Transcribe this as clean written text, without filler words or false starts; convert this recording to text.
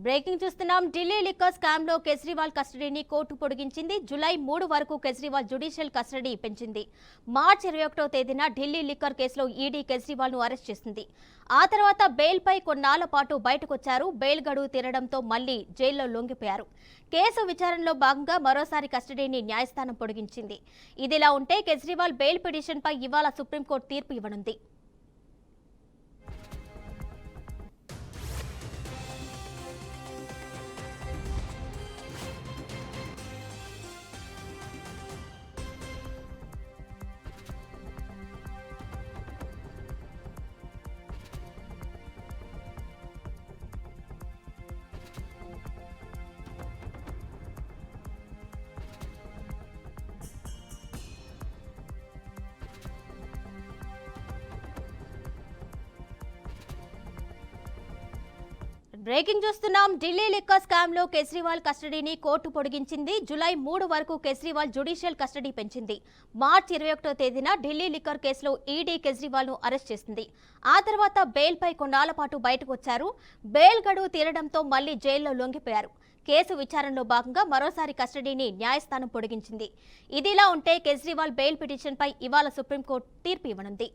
Breaking చూస్తున్నాం. Delhi liquor scam లో Kejriwal కస్టడీని court పొడిగించింది. July 3 వరకు కేజ్రీవాల్ జ్యుడిషియల్ కస్టడీ పెంచింది. మార్చి 21వ తేదీన ఢిల్లీ లిక్కర్ కేసులో ఈడీ కేజ్రీవాల్ ను అరెస్ట్ చేసింది. ఆ తర్వాత బెయిల్ పై కొన్నాళ్ల పాటు బయటకొచ్చారు. బెయిల్ గడువు తీరడంతో మళ్లీ జైల్లో లొంగిపోయారు. కేసు విచారణలో భాగంగా మరోసారి కస్టడీని న్యాయస్థానం పొడిగించింది. ఇదిలా ఉంటే కేజ్రీవాల్ బెయిల్ పిటిషన్ పై ఇవాళ సుప్రీంకోర్టు తీర్పు ఇవ్వనుంది. బ్రేకింగ్ చూస్తున్నాం. ఢిల్లీ లిక్కర్ స్కామ్ లో కేజ్రీవాల్ కస్టడీని కోర్టు పొడిగించింది. జూలై 3 వరకు కేజ్రీవాల్ జ్యుడిషియల్ కస్టడీ పెంచింది. మార్చి 21వ తేదీన ఢిల్లీ లిక్కర్ కేసులో ఈడీ కేజ్రీవాల్ ను అరెస్ట్ చేసింది. ఆ తర్వాత బెయిల్ పై కొన్నాళ్ల పాటు బయటకు వచ్చారు. బెయిల్ గడువు తీరడంతో మళ్లీ జైల్లో లొంగిపోయారు. కేసు విచారణలో భాగంగా మరోసారి కస్టడీని న్యాయస్థానం పొడిగించింది. ఇదిలా ఉంటే కేజ్రీవాల్ బెయిల్ పిటిషన్ పై ఇవాళ సుప్రీంకోర్టు తీర్పు ఇవ్వనుంది.